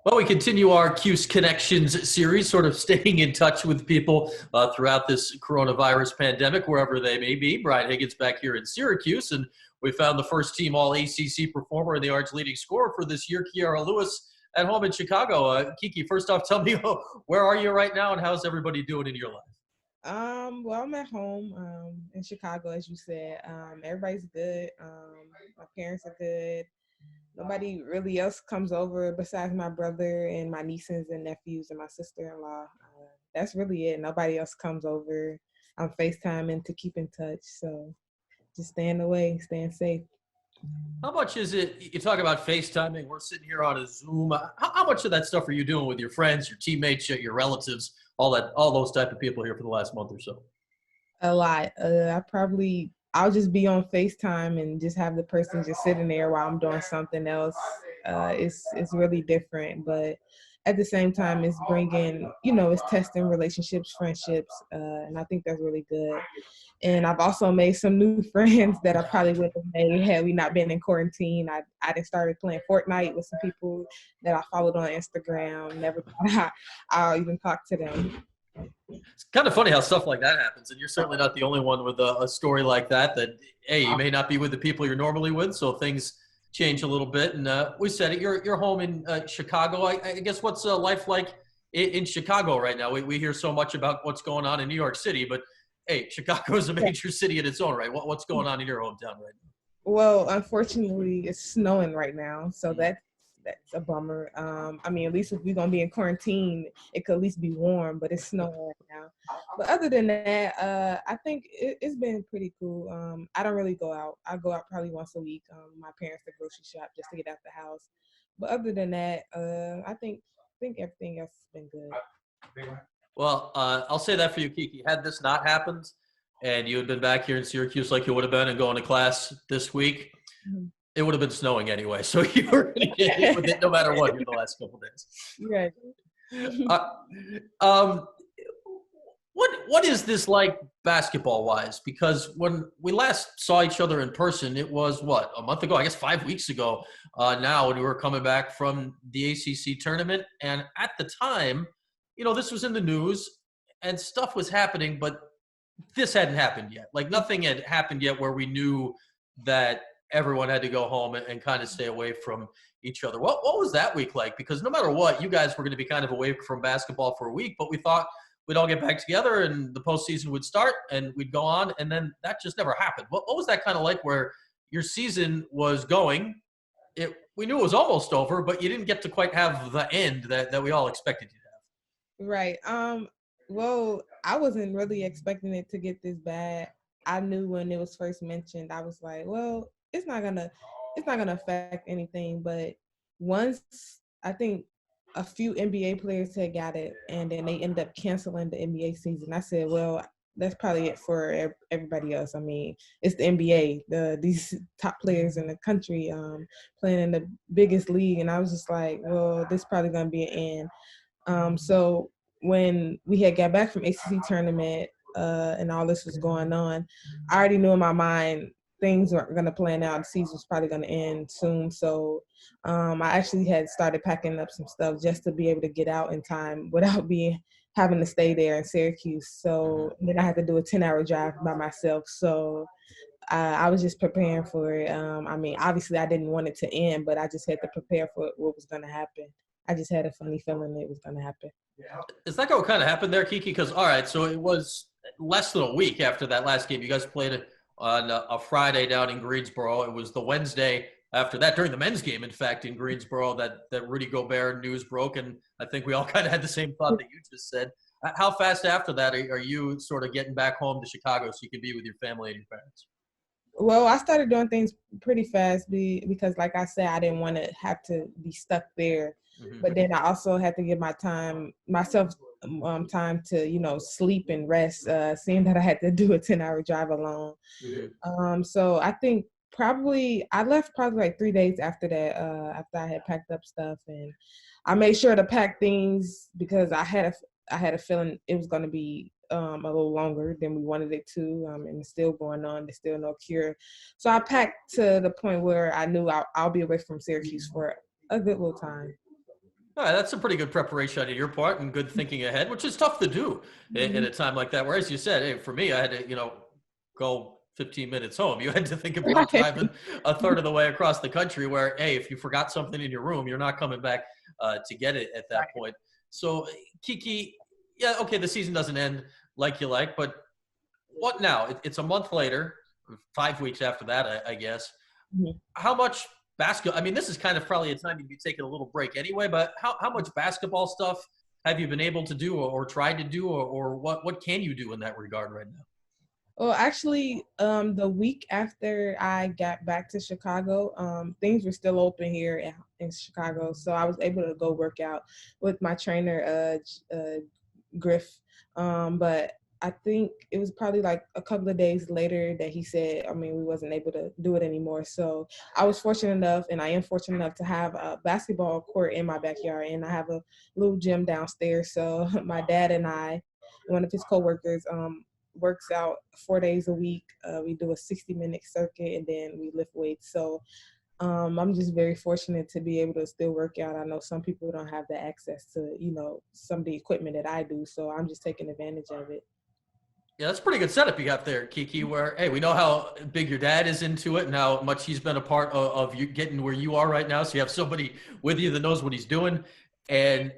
Well, we continue our Cuse Connections series, sort of staying in touch with people throughout this coronavirus pandemic, wherever they may be. Brian Higgins back here in Syracuse, and we found the first team All ACC performer and the Arch leading scorer for this year, Kiara Lewis, at home in Chicago. Kiki, first off, tell me where are you right now, and how's everybody doing in your life? Well, I'm at home in Chicago, as you said. Everybody's good. My parents are good. Nobody really else comes over besides my brother and my nieces and nephews and my sister-in-law. That's really it. Nobody else comes over. I'm FaceTiming to keep in touch. So just staying away, staying safe. How much is it? You talk about FaceTiming. We're sitting here on a Zoom. How much of that stuff are you doing with your friends, your teammates, your relatives, all those type of people here for the last month or so? A lot. I'll just be on FaceTime and just have the person just sitting there while I'm doing something else. It's really different, but at the same time, it's bringing, it's testing relationships, friendships, and I think that's really good. And I've also made some new friends that I probably wouldn't have made had we not been in quarantine. I just started playing Fortnite with some people that I followed on Instagram. Never thought I'll even talk to them. It's kind of funny how stuff like that happens, and you're certainly not the only one with a story like that. That hey, you may not be with the people you're normally with, so things change a little bit. And we said it. You're home in Chicago. I guess what's life like in Chicago right now? We hear so much about what's going on in New York City, but hey, Chicago is a major city in its own right. What's going on in your hometown right now? Well, unfortunately, it's snowing right now, so that's a bummer. I mean, at least if we're gonna be in quarantine, it could at least be warm, but it's snowing right now. But other than that, I think it's been pretty cool. I don't really go out. I go out probably once a week. My parents to grocery shop just to get out the house. But other than that, I think everything else has been good. Well, I'll say that for you, Kiki. Had this not happened, and you had been back here in Syracuse like you would have been and going to class this week, Mhm. it would have been snowing anyway. So you were going to get hit with it no matter what here the last couple of days. Right. Uh, um, what is this like basketball wise? Because when we last saw each other in person, it was what, a month ago? I guess 5 weeks ago. Now, when we were coming back from the ACC tournament, and at the time, this was in the news and stuff was happening, but this hadn't happened yet. Like nothing had happened yet where we knew that everyone had to go home and kind of stay away from each other. What was that week like? Because no matter what, you guys were going to be kind of away from basketball for a week, but we thought we'd all get back together and the postseason would start and we'd go on. And then that just never happened. What was that kind of like where your season was going? We knew it was almost over, but you didn't get to quite have the end that we all expected you to Right. Well, I wasn't really expecting it to get this bad. I knew when it was first mentioned, I was like, well, it's not gonna affect anything. But once I think a few NBA players had got it, and then they ended up canceling the NBA season. I said, well, that's probably it for everybody else. I mean, it's the NBA, these top players in the country playing in the biggest league, and I was just like, well, this probably gonna be an end. So when we had got back from ACC tournament and all this was going on, I already knew in my mind things weren't going to plan out. The season was probably going to end soon. So I actually had started packing up some stuff just to be able to get out in time without being having to stay there in Syracuse. So then I had to do a 10-hour drive by myself. So I was just preparing for it. I mean, obviously I didn't want it to end, but I just had to prepare for what was going to happen. I just had a funny feeling it was going to happen. have. Is that what kind of happened there, Kiki? Because, all right, so it was less than a week after that last game. You guys played it on a Friday down in Greensboro. It was the Wednesday after that, during the men's game, in fact, in Greensboro, that Rudy Gobert news broke. And I think we all kind of had the same thought that you just said. How fast after that are you sort of getting back home to Chicago so you can be with your family and your parents? Well, I started doing things pretty fast because, like I said, I didn't want to have to be stuck there. Mm-hmm. But then I also had to give myself time to, sleep and rest, seeing that I had to do a 10-hour drive alone. So I think I left probably like 3 days after that, after I had packed up stuff. And I made sure to pack things because I had a feeling it was going to be a little longer than we wanted it to, and it's still going on. There's still no cure. So I packed to the point where I knew I'll be away from Syracuse for a good little time. All right, that's a pretty good preparation on your part and good thinking ahead, which is tough to do in Mhm. a time like that. Where, as you said, hey, for me, I had to, go 15 minutes home. You had to think about Right. driving a third of the way across the country. Where, hey, if you forgot something in your room, you're not coming back to get it at that Right. point. So, Kiki, yeah, okay, the season doesn't end like you like, but what now? It's a month later, 5 weeks after that, I guess. Mhm. How much basketball? I mean, this is kind of probably a time you'd be taking a little break anyway. But how much basketball stuff have you been able to do, or tried to do, or what can you do in that regard right now? Well, actually, the week after I got back to Chicago, things were still open here in Chicago, so I was able to go work out with my trainer, Griff. But I think it was probably like a couple of days later that he said, I mean, we wasn't able to do it anymore. So I was fortunate enough, and I am fortunate enough to have a basketball court in my backyard, and I have a little gym downstairs. So my dad and I, one of his coworkers, works out 4 days a week. We do a 60-minute circuit, and then we lift weights. So I'm just very fortunate to be able to still work out. I know some people don't have the access to, some of the equipment that I do. So I'm just taking advantage of it. Yeah, that's a pretty good setup you got there, Kiki. Where hey, we know how big your dad is into it and how much he's been a part of you getting where you are right now. So you have somebody with you that knows what he's doing. And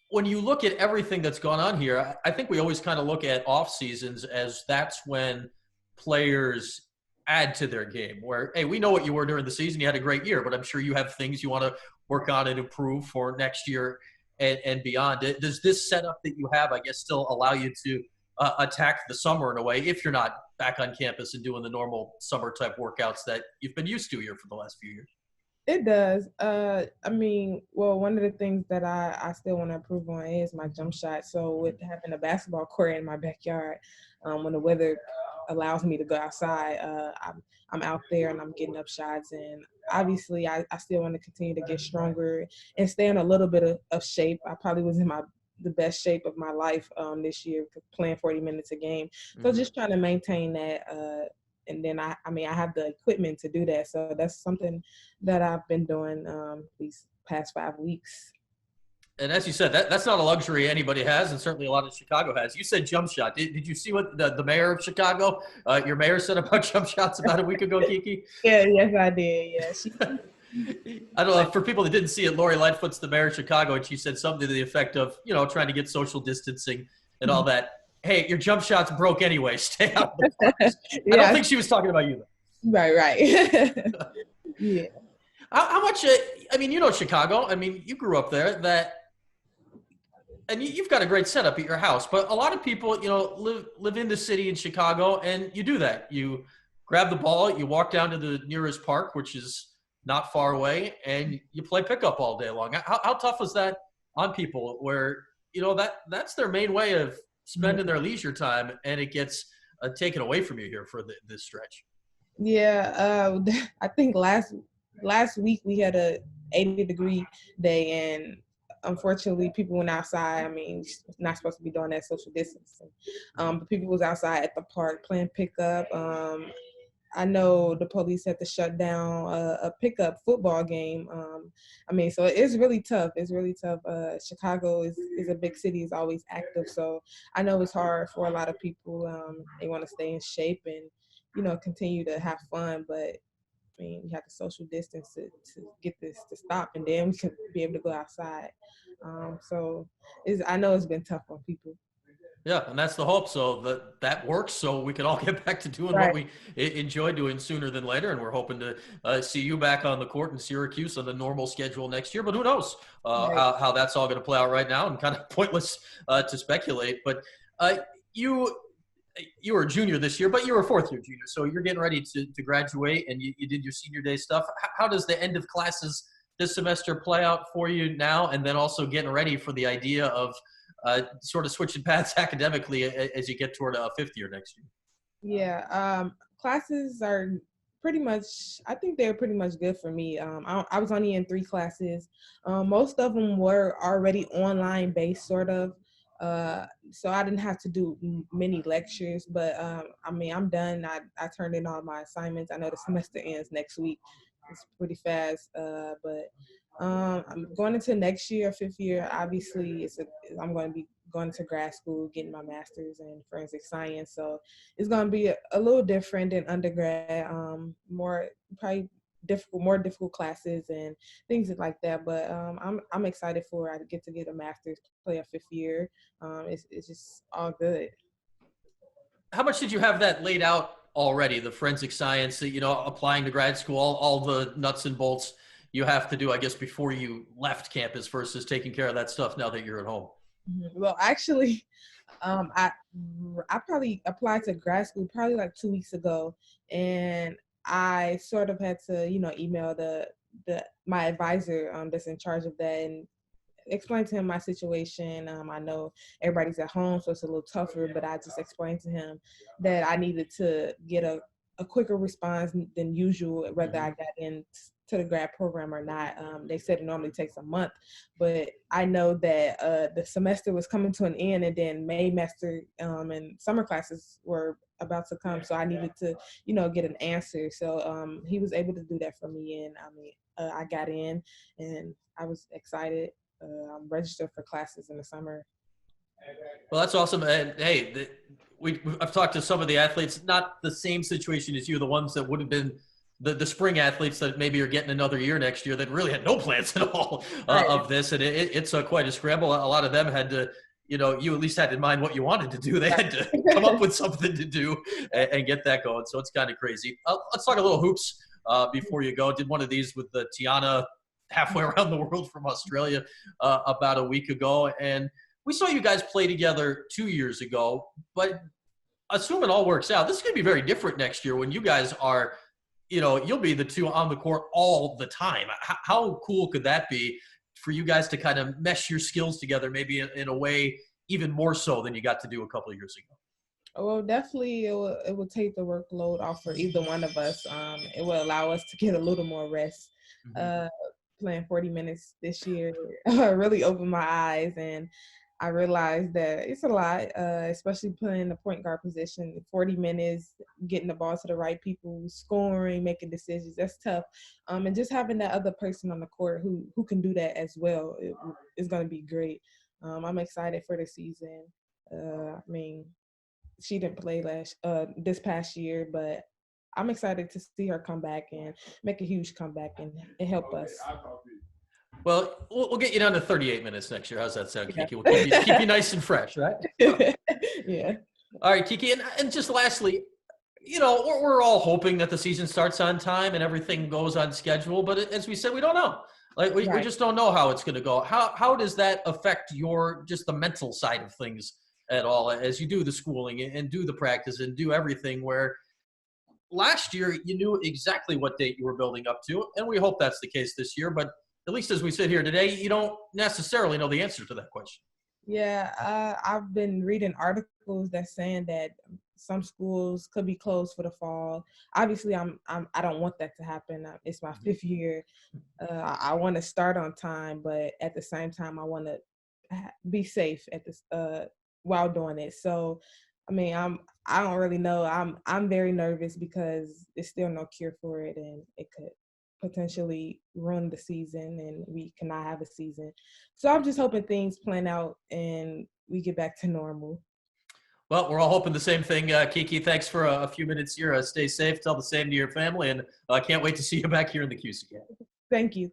when you look at everything that's gone on here, I think we always kind of look at off seasons as that's when players add to their game. Where hey, we know what you were during the season. You had a great year, but I'm sure you have things you want to work on and improve for next year and beyond. Does this setup that you have, I guess, still allow you to attack the summer in a way if you're not back on campus and doing the normal summer type workouts that you've been used to here for the last few years? It does. I mean, well, one of the things that I still want to improve on is my jump shot. So with having a basketball court in my backyard, when the weather allows me to go outside, I'm out there and I'm getting up shots. And obviously, I still want to continue to get stronger and stay in a little bit of shape. I probably was in the best shape of my life this year, playing 40 minutes a game. So Mm-hmm. just trying to maintain that. And then I mean, I have the equipment to do that. So that's something that I've been doing these past 5 weeks. And as you said, that's not a luxury anybody has, and certainly a lot of Chicago has. You said jump shot. Did you see what the mayor of Chicago, your mayor, said about jump shots about a week ago, Kiki? Yeah, yes, I did. Yeah, I don't know. For people that didn't see it, Lori Lightfoot's the mayor of Chicago, and she said something to the effect of, trying to get social distancing and all that. Hey, your jump shots broke anyway. Stay out of the parks. I don't yeah, think she was talking about you, right, right. though. Yeah. How much? I mean, Chicago. I mean, you grew up there. And you've got a great setup at your house. But a lot of people, live in the city in Chicago, and you do that. You grab the ball, you walk down to the nearest park, which is not far away, and you play pickup all day long. How tough is that on people? Where that's their main way of spending their leisure time, and it gets taken away from you here for this stretch. Yeah, I think last week we had a 80-degree day, and unfortunately, people went outside. I mean, not supposed to be doing that social distancing, but people was outside at the park playing pickup. I know the police had to shut down a pickup football game. I mean, so it's really tough. It's really tough. Chicago is a big city, is always active. So I know it's hard for a lot of people. They want to stay in shape and, continue to have fun. But I mean, you have to social distance to get this to stop, and then we can be able to go outside. So I know it's been tough on people. Yeah, and that's the hope. So that works. So we can all get back to doing what Right. we enjoy doing sooner than later. And we're hoping to see you back on the court in Syracuse on the normal schedule next year. But who knows Right. how that's all going to play out right now? And kind of pointless to speculate. But uh, you you were a junior this year, but you were a fourth year junior. So you're getting ready to graduate, and you did your senior day stuff. How does the end of classes this semester play out for you now, and then also getting ready for the idea of sort of switching paths academically as you get toward a fifth year next year? Yeah, classes are pretty much, I think they're pretty much good for me. I was only in 3 classes. Most of them were already online based, sort of. So I didn't have to do many lectures, but I mean, I'm done. I turned in all my assignments. I know the semester ends next week. It's pretty fast, but I'm going into next year, 5th year. Obviously, I'm going to be going to grad school, getting my master's in forensic science. So it's going to be a little different than undergrad. More probably more difficult classes and things like that. But I'm excited for it. I get to get a master's, play a 5th year. It's just all good. How much did you have that laid out already? The forensic science, that applying to grad school, all the nuts and bolts you have to do, I guess, before you left campus versus taking care of that stuff now that you're at home. Well, actually, I probably applied to grad school probably like 2 weeks ago, and I sort of had to, email my advisor that's in charge of that and explain to him my situation. I know everybody's at home, so it's a little tougher, but I just explained to him that I needed to get a quicker response than usual, whether I got in to the grad program or not. They said it normally takes a month, but I know that the semester was coming to an end, and then May semester and summer classes were about to come, so I needed to, get an answer. So he was able to do that for me, and I got in, and I was excited. I'm registered for classes in the summer. Well, that's awesome. And hey, I've talked to some of the athletes, not the same situation as you, the ones that would have been the spring athletes that maybe are getting another year next year that really had no plans at all of this. And it's quite a scramble. A lot of them had to, you at least had in mind what you wanted to do. They had to come up with something to do and get that going. So it's kind of crazy. Let's talk a little hoops before you go. Did one of these with the Tiana halfway around the world from Australia about a week ago. And we saw you guys play together 2 years ago, but assuming all works out, this is going to be very different next year when you guys are, you'll be the two on the court all the time. How cool could that be for you guys to kind of mesh your skills together, maybe in a way even more so than you got to do a couple of years ago? Well, definitely it will take the workload off for either one of us. It will allow us to get a little more rest. Playing 40 minutes this year really opened my eyes, and I realized that it's a lot, especially playing the point guard position. 40 minutes, getting the ball to the right people, scoring, making decisions, that's tough. And just having that other person on the court who can do that as well is going to be great. I'm excited for the season. She didn't play this past year, but I'm excited to see her come back and make a huge comeback and help us. Well, we'll get you down to 38 minutes next year. How's that sound, Kiki? We'll keep you nice and fresh, right? Yeah. All right, Kiki. And just lastly, we're all hoping that the season starts on time and everything goes on schedule. But as we said, we don't know. Like we just don't know how it's going to go. How does that affect just the mental side of things at all as you do the schooling and do the practice and do everything where last year you knew exactly what date you were building up to, and we hope that's the case this year. But at least as we sit here today, you don't necessarily know the answer to that question. Yeah, I've been reading articles that's saying that some schools could be closed for the fall. Obviously, I don't want that to happen. It's my 5th year. I want to start on time, but at the same time, I want to be safe at this while doing it. So, I don't really know. I'm very nervous because there's still no cure for it, and it could potentially ruin the season and we cannot have a season. So I'm just hoping things plan out and we get back to normal. Well, we're all hoping the same thing. Kiki, thanks for a few minutes here. Stay safe. Tell the same to your family, and I can't wait to see you back here in the Cuse again. Thank you.